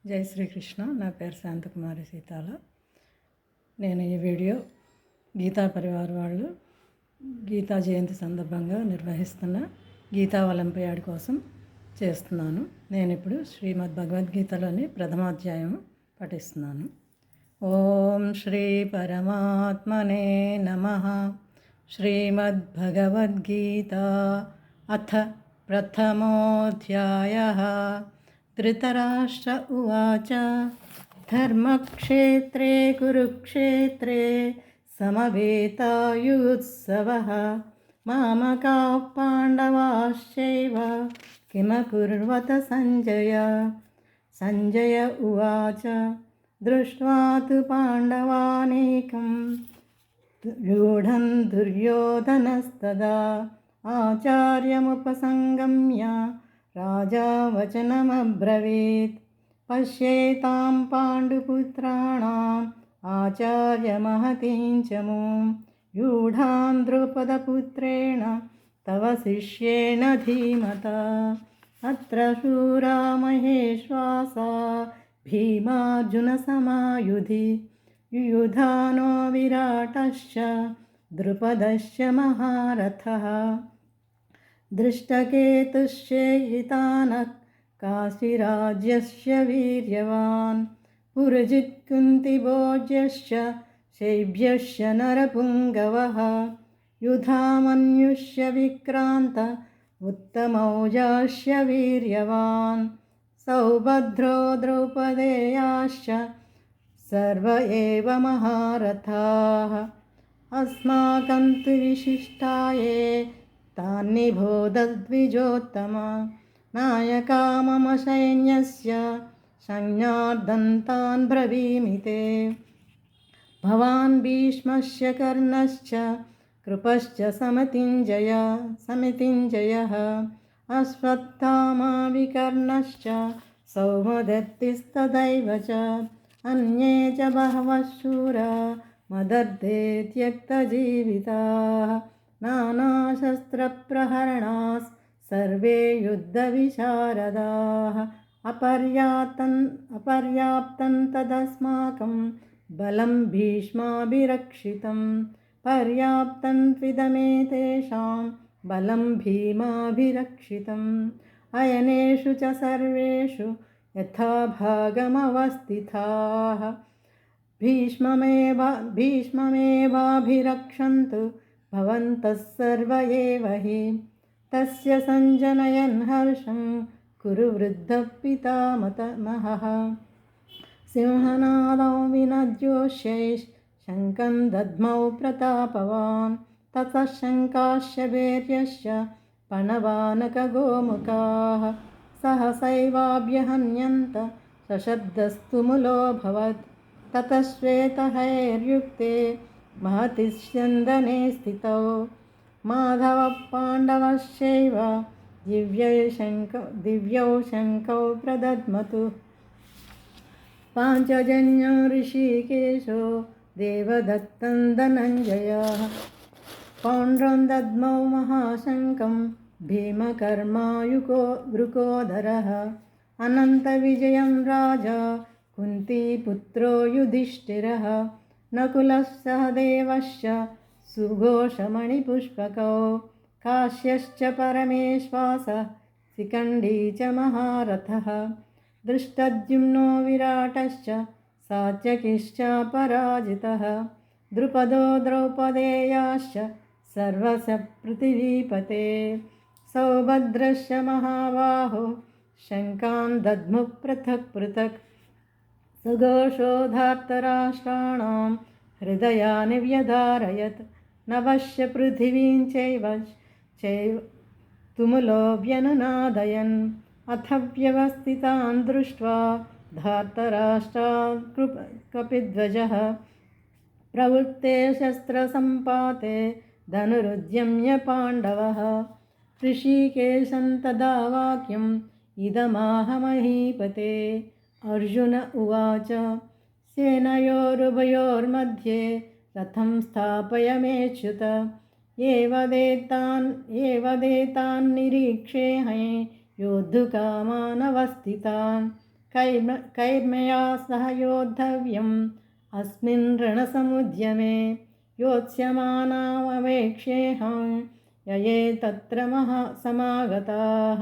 జై శ్రీకృష్ణ. నా పేరు శాంతకుమారి సీతాల. నేను ఈ వీడియో గీతా పరివార్ వాళ్ళు గీతా జయంతి సందర్భంగా నిర్వహిస్తున్న గీతా ఒలింపియాడ్ కోసం చేస్తున్నాను. నేను ఇప్పుడు శ్రీమద్ భగవద్గీతలోని ప్రథమాధ్యాయం పఠిస్తున్నాను. ఓం శ్రీ పరమాత్మనే నమః. శ్రీమద్భగవద్గీత అథ ప్రథమోऽధ్యాయः. ధృతరాష్ట్ర ఉవాచ ధర్మక్షేత్రే కురుక్షేత్రే సమవేతాయుత్సవః మామకాః పాండవాశ్చైవ కిమకుర్వత సంజయ. సంజయ ఉవాచ దృష్ట్వా తు పాండవానేకం వ్యూఢం దుర్యోధనస్తదా ఆచార్యముపసంగమ్య రాజా వచనమబ్రవీత్. పశ్యేతాం పాండుపుత్రాణాం ఆచార్యమహతీం చ మూం వ్యూఢాం ద్రౌపదపుత్రేణ తవ శిష్యేణ ధీమతా. అత్ర శూరా మహేశ్వాసా భీమార్జునసమాయుధి యుయుధానో విరాటశ్చ ద్రుపదశ్చ మహారథः. दृष्टकेतुश्चेहितानः काशीराज्यस्य वीर्यवान् पुरजित्कुन्तिभोज्यश्च शैब्यश्च नरपुङ्गवः युधामन्युष्य विक्रान्त उत्तमौजास्य वीर्यवान् सौभद्रो द्रौपदेयाश्च सर्व एव महारथाः. अस्माकं तु विशिष्टाये तान्निबोधद्विजोत्तम नायका मम सैन्यस्य संज्ञार्थं तान् ब्रवीमि ते. भवान् भीष्मश्च कर्णश्च कृपश्च समितिञ्जयः अश्वत्थामा विकर्णश्च सौमदत्तिस्तथैव च अन्ये च बहवः शूरा मदर्थे त्यक्तजीविताः नानाशस्त्रप्रहरणाः सर्वे युद्धविशारदाः. अपर्याप्तं तदस्माकं बलं भीष्माभिरक्षितं पर्याप्तं त्विदमेतेषां बलं भीमाभिरक्षितम्. अयनेषु च सर्वेषु यथा भागमवस्थिताः भीष्ममेवाभिरक्षन्तु भवन्तः सर्व एव हि. तस्य सञ्जनयन् हर्षं कुरु वृद्धः पितामहः. सिंहनादौ विनद्योष्यैः शङ्खं दद्मौ प्रतापवान् ततः शङ्काश्च वीर्यश्च पणवानकगोमुखाः सहसैवाभ्यहन्यन्त सशब्दस्तु मुलोऽभवत्. ततः श्वेतहैर्युक्ते महति स्यन्दने स्थितौ माधवः पाण्डवश्चैव दिव्यौ शङ्खौ प्रदद्मतु. पाञ्चजन्यो ऋषिकेशो देवदत्तं धनञ्जयः पौण्ड्रं दद्मौ महाशङ्खं भीमकर्मायुको वृकोदरः. अनन्तविजयं राजा कुन्तीपुत्रो युधिष्ठिरः नकुलः सहदेवश्च सुघोषमणिपुष्पकौ काश्यश्च परमेश्वासः शिखण्डी च महारथः. दृष्टद्युम्नो विराटश्च सात्यकिश्च पराजितः द्रुपदो द्रौपदेयाश्च सर्वस्य पृथिवीपते. सौभद्रश्च महाबाहो शङ्खान् दद्मुः पृथक् पृथक् सुघोषो धार्तराष्ट्राणां हृदयानि व्यधारयत्. नभश्च पृथिवीं चैव तुमुलो व्यनुनादयन्. अथ व्यवस्थितान् दृष्ट्वा धार्तराष्ट्रान् कपिध्वजः प्रवृत्ते शस्त्रसम्पाते धनुरुद्यम्य पाण्डवः. ऋषिकेशं तदा वाक्यम् इदमाह महीपते. अर्जुन उवाच सेनयोरुभयोर्मध्ये रथं स्थापयमेच्युत. एवदेतान् निरीक्षेऽहं योद्धुकामानवस्थितान् कैर्मया सह योद्धव्यम् अस्मिन् रणसमुद्यमे योत्स्यमानामवेक्ष्येऽहं यये तत्र समागताः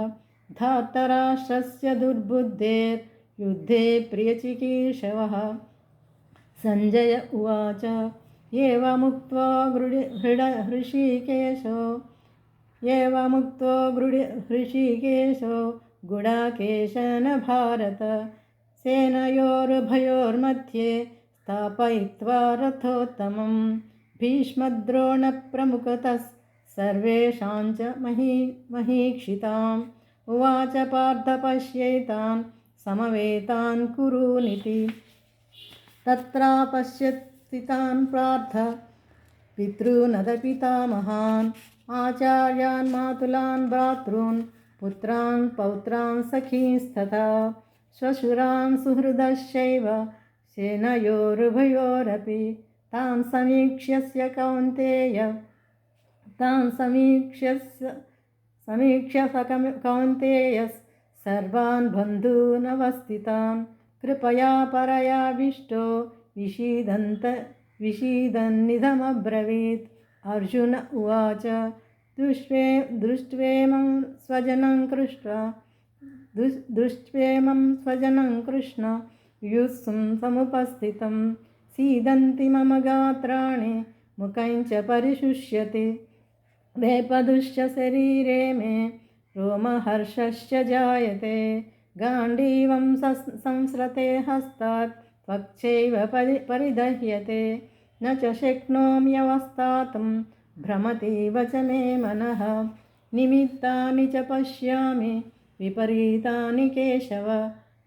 धार्तराष्ट्रस्य दुर्बुद्धेर्युद्धे प्रियचिकीर्षवः। सञ्जय उवाच एवमुक्त्वा हृषीकेशो गुडाकेशन भारत सेनयोरुभयोर्मध्ये स्थापयित्वा रथोत्तमं भीष्मद्रोणप्रमुखतः सर्वेषां च महीक्षिताम् उवाच पार्थ पश्येतान् समवेतान् कुरूनिति तत्रापश्यत्स्थितान् पार्थ पितॄनदपितामहान् आचार्यान् मातुलान् भ्रातॄन् पुत्रान् पौत्रान् सखींस्तथा श्वशुरान् सुहृदश्चैव सेनयोरुभयोरपि तान् समीक्ष्य कौन्तेय सर्वान् बन्धूनवस्थितान् कृपया परयाविष्टो विषीदन्निदमब्रवीत्। अर्जुन उवाच दृष्ट्वेमं स्वजनं कृष्ण युत्सुं समुपस्थितं सीदन्ति मम गात्राणि मुखं च परिशुष्यति वेपदुश्च शरीरे मे रोमहर्षश्च जायते गाण्डीवं संस्रते हस्तात् त्वक्चैव परिदह्यते न च शक्नोम्यवस्थातुं भ्रमतीव च मे मनः निमित्तानि च पश्यामि विपरीतानि केशव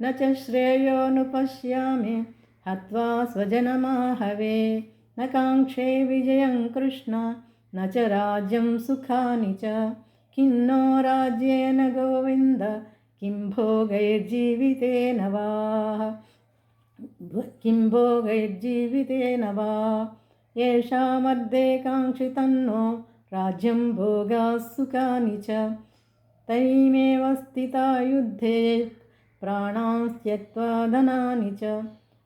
न च श्रेयोनुपश्यामि हत्वा स्वजनमाहवे न काङ्क्षे विजयं कृष्ण न च राज्यं सुखानि च किं नो राज्येन गोविन्द किं भोगैर्जीवितेन वा येषामर्धे काङ्क्षितन्नो राज्यं भोगाः सुखानि च तैमेव स्थिता युद्धे प्राणां त्यक्त्वा धनानि च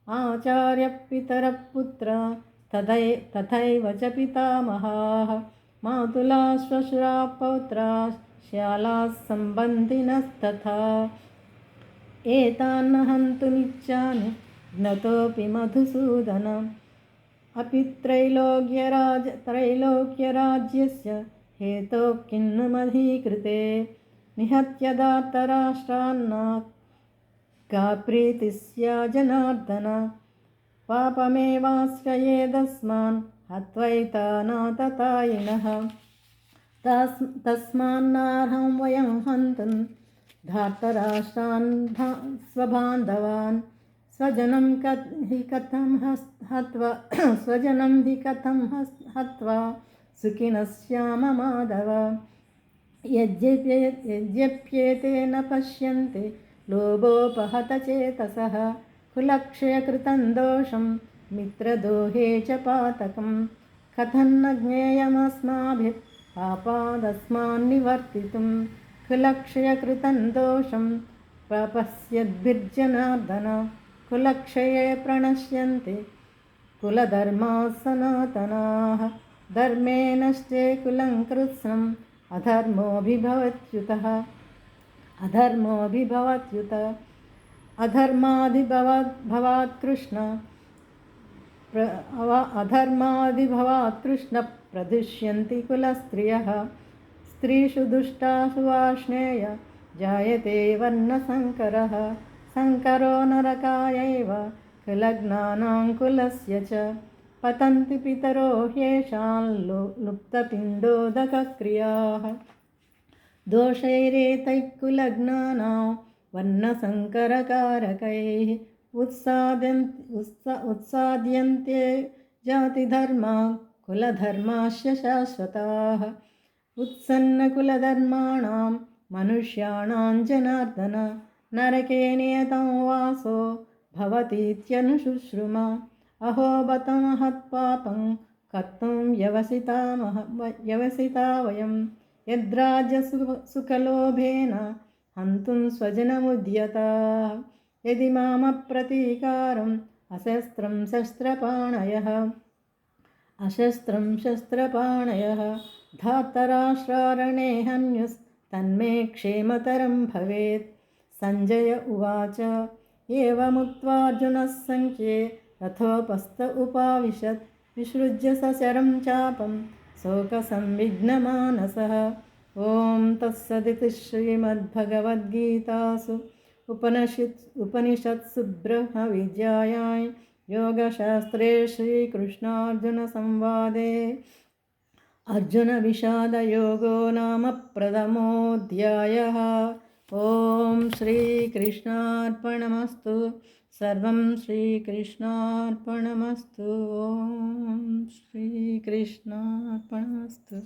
आचार्यपितरः पुत्रा तथैव च पितामहाः मातुला श्वशुरा पौत्रा श्यालाः सम्बन्धिनस्तथा एतान्न हन्तुमिच्छामि ज्ञतोऽपि मधुसूदन अपि त्रैलोक्यराज्यस्य हेतोः किन्नु महीकृते निहत्य धार्तराष्ट्रान्नात् का प्रीतिः स्या जनार्दन पापमेवाश्रयेदस्मान् हत्वैतानाततायिनः तस्मान्नार्हं वयं हन्तुं धार्तराष्ट्रान् स्वबान्धवान् स्वजनं हि कथं हत्वा सुखिनः स्याम माधव यद्यप्येते न पश्यन्ति लोभोपहतचेतसः कुलक्षयकृतं दोषं मित्रदोहे च पातकं कथं न ज्ञेयमस्माभिः पापादस्मान्निवर्तितुं कुलक्षयकृतं दोषं प्रपश्यद्भिर्जनार्दन कुलक्षये प्रणश्यन्ति कुलधर्माः सनातनाः धर्मे नश्चे कुलं कृत्स्नम् अधर्मादिभवात् कृष्ण प्रदुष्यन्ति कुलस्त्रियः स्त्रीषु दुष्टासु वार्ष्णेय जायते वर्णसङ्करः सङ्करो नरकायैव कुलज्ञानां कुलस्य च पतन्ति पितरो ह्येषां लुप्तपिण्डोदकक्रियाः दोषैरेतैः कुलज्ञानां वर्णसङ्करकारकैः उत्साद्यन्ते जातिधर्मा कुलधर्माश्च शाश्वताः उत्सन्नकुलधर्माणां मनुष्याणां जनार्दन नरके नियतं वासो भवतीत्यनुशुश्रुम अहो बत महत्पापं कर्तुं व्यवसिता वयं यद्राज्यसुखलोभेन हन्तुं स्वजनमुद्यताः यदि मामप्रतीकारम् अशस्त्रं शस्त्रपाणयः धार्तराष्ट्रारणे हन्युस्तन्मे क्षेमतरं भवेत्। सञ्जय उवाच एवमुक्त्वार्जुनः सङ्ख्ये रथोपस्थ उपाविशत् विसृज्य सशरं चापं शोकसंविघ्नमानसः। ॐ तत्सदिति श्रीमद्भगवद्गीतासु उपनिषत्सु ब्रह्मविद्यायां योगशास्त्रे श्रीकृष्णार्जुनसंवादे अर्जुनविषादयोगो नाम प्रथमोऽध्यायः। ॐ श्रीकृष्णार्पणमस्तु। सर्वं श्रीकृष्णार्पणमस्तु। ॐ श्रीकृष्णार्पणमस्तु।